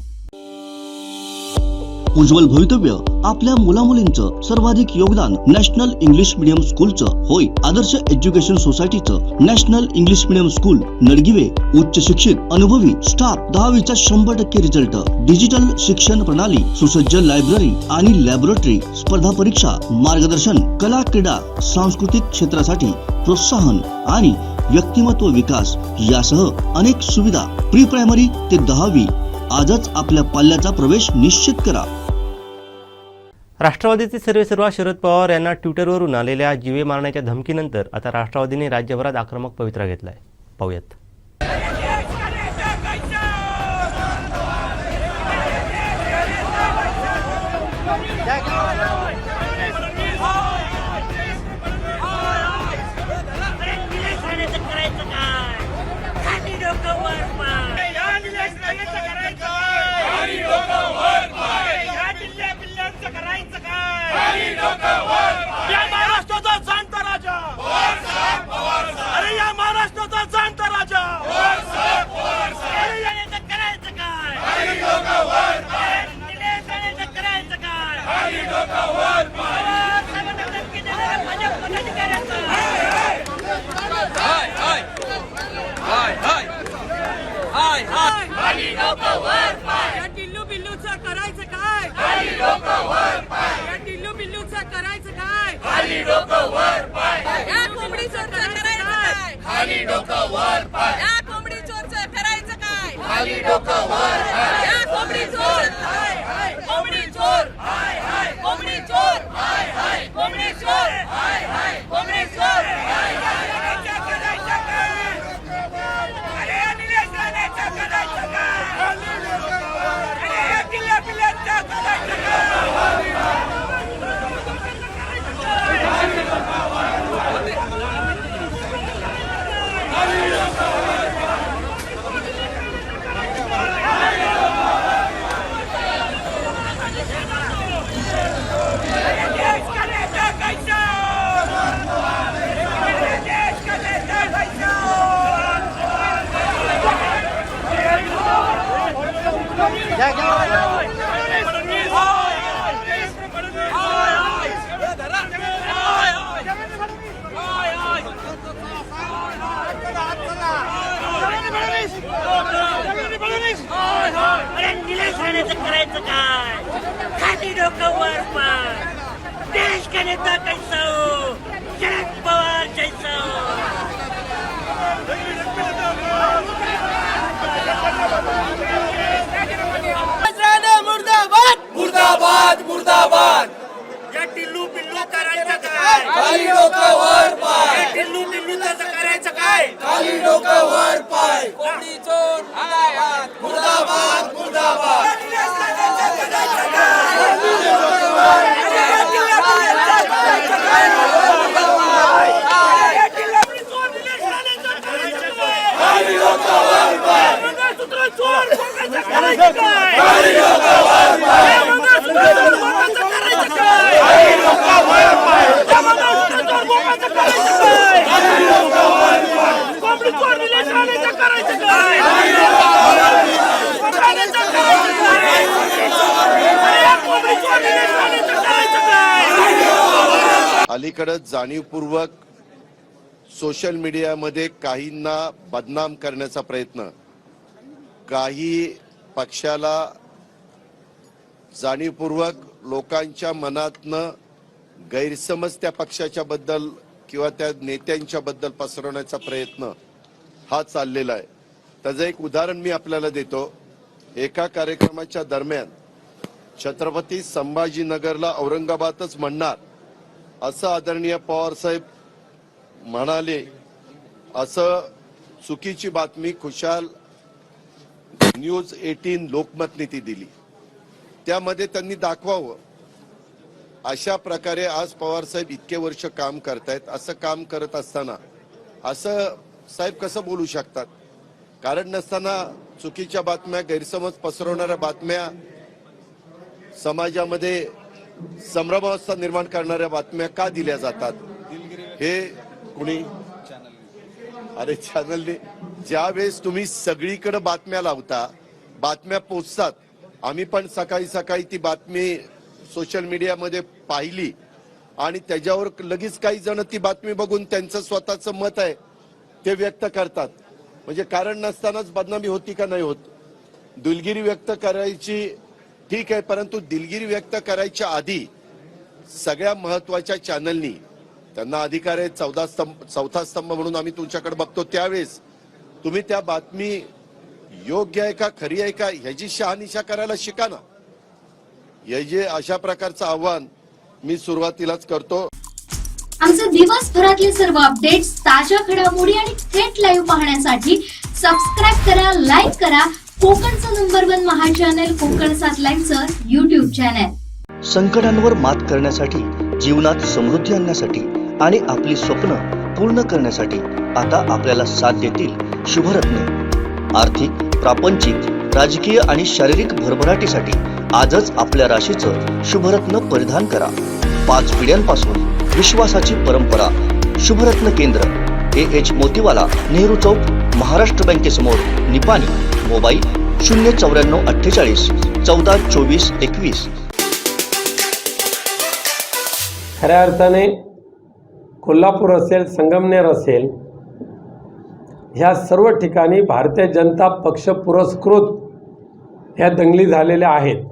उज्ज्वल भवितव्य आपल्या मुलामुलींचं सर्वाधिक योगदान नॅशनल इंग्लिश मीडियम स्कूलचं होय. आदर्श एज्युकेशन सोसायटीचं national English medium school Nadgive, उच्च शिक्षित, अनुभवी स्टाफ, 10वीचा 100% रिझल्ट, डिजिटल शिक्षण प्रणाली, सुसज्ज लायब्ररी आणि लॅबोरेटरी, स्पर्धा परीक्षा, मार्गदर्शन, कला, क्रीडा, सांस्कृतिक क्षेत्रासाठी प्रोत्साहन आणि व्यक्तिमत्व विकास यासह अनेक सुविधा. प्री प्रायमरी ते 10वी आजच आपल्या पाल्याचा प्रवेश निश्चित करा. राष्ट्रवादीचे सर्वेसर्वा शरद पवार यांना ट्विटरवरून आलेल्या जीवे मारण्याच्या धमकीनंतर आता राष्ट्रवादीने राज्यभरात आक्रमक पवित्रा घेतलाय. पाहूयात. अरे निलेश राणेचं करायचं काय? खाली डोकं वर पाय. देश का नेता कैसा हो? शरद पवार जैसा हो. मुर्दाबाद मुर्दाबाद मुर्दाबाद. या टिल्लू पिल्लू करायचं काय? खाली डोकं वर पाय. टिल्लू पिल्लूचं करायचं काय? खाली डोकं वर पाय. कोणी चोर मुर्दाबाद मुर्दाबाद. अलीकडे जाणीवपूर्वक सोशल मीडियामध्ये काहींना बदनाम करण्याचा प्रयत्न, काही पक्षाला जाणीवपूर्वक लोकांच्या मनातनं गैरसमज त्या पक्षाच्या बद्दल किंवा त्या नेत्यांच्या बद्दल पसरवण्याचा प्रयत्न हा चाललेला आहे. त्याचं एक उदाहरण मी आपल्याला देतो. एका कार्यक्रमाच्या दरम्यान छत्रपती संभाजीनगरला औरंगाबादच म्हणणार असं आदरणीय पवार साहेब म्हणाले, असं चुकीची बातमी खुशाल न्यूज 18 लोकमतने ती दिली. त्यामध्ये त्यांनी दाखवावं अशा प्रकारे आज पवार साहेब इतके वर्ष काम करतायत. असं काम करत असताना असं साहेब कसं बोलू शकतात? कारण नसताना चुकीच्या बातम्या, गैरसमज पसरवणाऱ्या बातम्या, समाजामध्ये संभ्रमावस्था निर्माण करणाऱ्या बातम्या का दिल्या जातात? हे कुणी अरे चॅनलने ज्यावेळेस तुम्ही सगळीकडे बातम्या लावता, बातम्या पोचतात. आम्ही पण सकाळी सकाळी ती बातमी सोशल मीडियामध्ये पाहिली आणि त्याच्यावर लगेच काही जण ती बातमी बघून त्यांचं स्वतःचं मत आहे ते व्यक्त करतात. म्हणजे कारण नसतानाच बदनामी होती का नाही होत? दिलगिरी व्यक्त करायची ठीक आहे, परंतु दिलगिरी व्यक्त करायच्या आधी सगळ्या महत्वाच्या चॅनलनी त्यांना अधिकार आहे. चौथा स्तंभ म्हणून आम्ही तुमच्याकडे बघतो. त्यावेळेस तुम्ही त्या बातमी योग्य आहे का, खरी आहे का, ह्याची शहानिशा करायला शिका ना. हे जे अशा प्रकारचं आव्हान मी सुरुवातीलाच करतो. आमचे दिवसभरातले सर्व अपडेट्स, ताज्या घडामोडी आणि थेट लाईव्ह पाहण्यासाठी सबस्क्राईब करा, लाईक करा कोकणचं नंबर 1 महा चॅनल कोकण 7 लाईव्हचं युट्यूब चॅनल. संकटांवर मात करण्यासाठी, जीवनात समृद्धी आणण्यासाठी आणि आपली स्वप्न पूर्ण करण्यासाठी आता आपल्याला साथ देतील शुभरत्ने. आर्थिक, प्रापंचिक, राजकीय आणि शारीरिक भरभराटीसाठी आजच आपल्या राशीचं शुभरत्न परिधान करा. 5 पिढ्यांपासून विश्वासाची परंपरा. शुभरत्न केंद्र, AH मोतीवाला, नेहरू चौक, महाराष्ट्र बँकेसमोर, निपाणी. मोबाईल 09448 14 24 21. खऱ्या अर्थाने कोल्हापूर असेल, संगमनेर असेल, ह्या सर्व ठिकाणी भारतीय जनता पक्ष पुरस्कृत ह्या दंगली झालेल्या आहेत.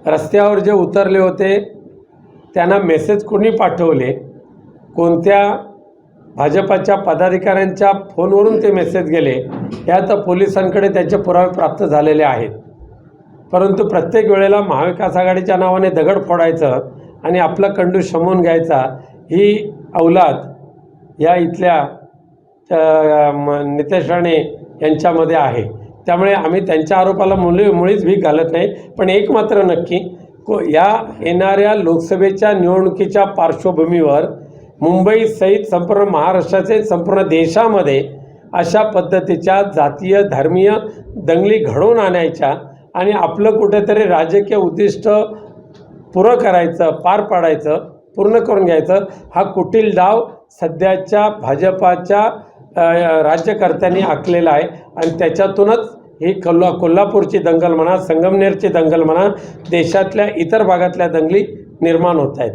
रस्त्यावर जे उतरले होते त्यांना मेसेज कोणी पाठवले, कोणत्या भाजपाच्या पदाधिकाऱ्यांच्या फोनवरून ते मेसेज गेले, हे आता पोलिसांकडे त्याचे पुरावे प्राप्त झालेले आहेत. परंतु प्रत्येक वेळेला महाविकास आघाडीच्या नावाने दगड फोडायचं आणि आपला कंडू शमवून घ्यायचा ही अवलाद या इथल्या नितेश राणे यांच्यामध्ये आहे. त्यामुळे आम्ही त्यांच्या आरोपाला मुळीच भीक घालत नाही. पण एक मात्र नक्की, या येणाऱ्या लोकसभेच्या निवडणुकीच्या पार्श्वभूमीवर मुंबईसहित संपूर्ण महाराष्ट्राचे, संपूर्ण देशामध्ये अशा पद्धतीच्या जातीय धर्मीय दंगली घडवून आणायच्या आणि आपलं कुठेतरी राजकीय उद्दिष्ट पुरं करायचं, पार पाडायचं, पूर्ण करून घ्यायचं, हा कुटील डाव सध्याच्या भाजपाच्या राज्यकर्त्यांनी आखलेला आहे. आणि त्याच्यातूनच ही कोल्हापूरची दंगल म्हणा, संगमनेरची दंगल म्हणा, देशातल्या इतर भागातल्या दंगली निर्माण होत आहेत.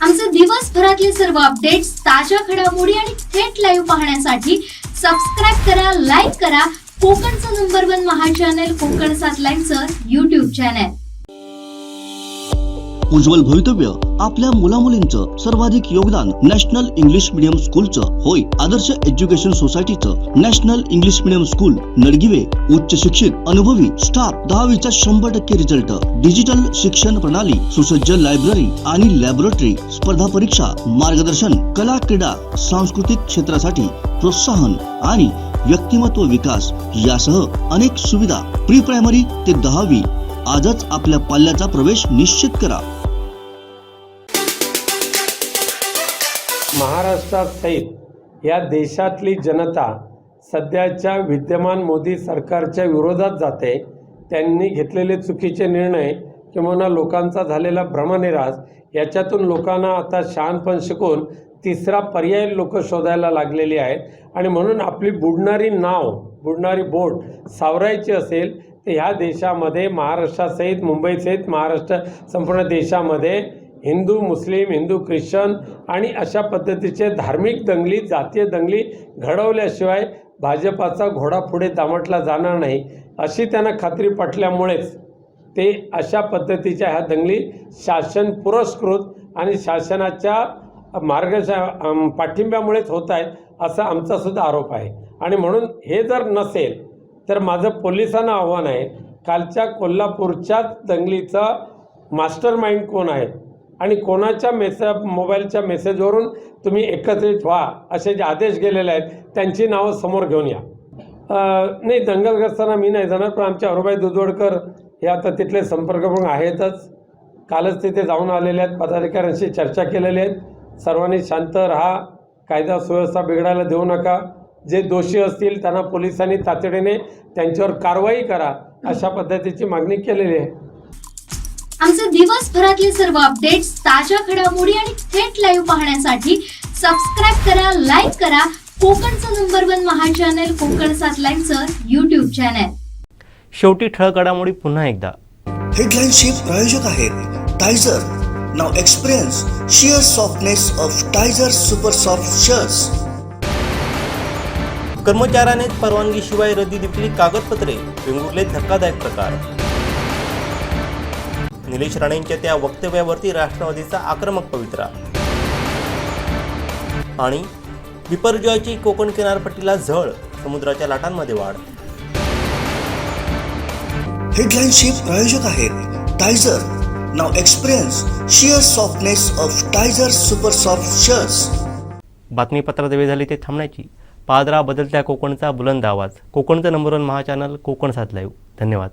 आमचे दिवसभरातले सर्व अपडेट्स, ताज्या घडामोडी आणि थेट लाईव्ह पाहण्यासाठी सबस्क्राईब करा, लाईक करा कोकणचं नंबर 1 महा चॅनल कोकण 7 लाईनचं युट्यूब चॅनल. उज्ज्वल भवितव्य आपल्या मुलामुलींचं सर्वाधिक योगदान नॅशनल इंग्लिश मीडियम स्कूलचं होय. आदर्श एज्युकेशन सोसायटीचं national English medium school Nadgive उच्च शिक्षित अनुभवी स्टाफ 10वीचा 100% रिझल्ट, डिजिटल शिक्षण प्रणाली, सुसज्ज लायब्ररी आणि लॅबोरेटरी, स्पर्धा परीक्षा, मार्गदर्शन, कला क्रीडा, सांस्कृतिक क्षेत्रासाठी प्रोत्साहन आणि व्यक्तिमत्व विकास यासह अनेक सुविधा. प्री प्रायमरी ते 10वी आजच आपल्या पाल्याचा प्रवेश निश्चित करा. महाराष्ट्रासहित या देशातली जनता सध्याच्या विद्यमान मोदी सरकारच्या विरोधात जाते. त्यांनी घेतलेले चुकीचे निर्णय किंवा लोकांचा झालेला भ्रमनिरास याच्यातून लोकांना आता शहाणपण शिकून तिसरा पर्याय लोक शोधायला लागलेली आहेत. आणि म्हणून आपली बुडणारी बोट सावरायची असेल तर ह्या देशामध्ये महाराष्ट्रासहित मुंबईसहित महाराष्ट्र संपूर्ण देशामध्ये हिंदू मुस्लिम, हिंदू ख्रिश्चन आणि अशा पद्धतीचे धार्मिक दंगली, जातीय दंगली घडवल्याशिवाय भाजपाचा घोडा पुढे दामटला जाणार नाही अशी त्यांना खात्री पटल्यामुळेच ते अशा पद्धतीच्या ह्या दंगली शासन पुरस्कृत आणि शासनाच्या पाठिंब्यामुळेच होत आहेत असा आमचा सुद्धा आरोप आहे. आणि म्हणून हे जर नसेल तर माझं पोलिसांना आव्हान आहे, कालच्या कोल्हापूरच्याच दंगलीचा मास्टर माइंड कोण आहे आणि कोणाच्या मोबाईलच्या मेसेजवरून तुम्ही एकत्रित व्हा असे जे आदेश गेलेले आहेत त्यांची नावं समोर घेऊन या. नाही, दंगलग्रस्तांना मी नाही जाणार, पण आमचे अरुबाई दुधवडकर हे आता तिथले संपर्क म्हणून आहेतच. कालच तिथे जाऊन आलेले आहेत, पदाधिकाऱ्यांशी चर्चा केलेली आहेत. सर्वांनी शांत राहा, कायदा सुव्यवस्था बिघडायला देऊ नका. जे दोषी असतील त्यांना पोलिसांनी तातडीने त्यांच्यावर कारवाई करा अशा पद्धतीची मागणी केलेली आहे. आमचे दिवसभरातले सर्व अपडेट्स, ताज्या घडामोडी आणि थेट लाईव्ह पाहण्यासाठी सबस्क्राईब करा, लाईक करा कोकणचं नंबर 1 महा चॅनल कोकण 7 लाईनचं युट्यूब चॅनल. शेवटी ठळक घडामोडी पुन्हा एकदा. हेडलाईनचे प्रायोजक आहेत Tizer. Now experience sheer softness of Tizer Super Soft Shirts. कर्मचाऱ्यानेच परवानगीशिवाय रद्दी दिलेली कागदपत्रे, वेंगुर्ले धक्कादायक प्रकार. निलेश राणेंच्या त्या वक्तव्यावरती राष्ट्रवादीचा आक्रमक पवित्रा. आणि बिपरजॉयची कोकण किनारपट्टीला झळ, समुद्राच्या लाटांमध्ये वाढ. हेडलाईनचे प्रायोजक आहेत Tizer. Now experience sheer softness of Tizer Super Soft Shirts. बातमीपत्रात वेळ झाली ते थांबण्याची. पादरा बदलत्या कोकणचा बुलंद आवाज. कोकणचं number 1 Maha channel Konkan 7 live. धन्यवाद.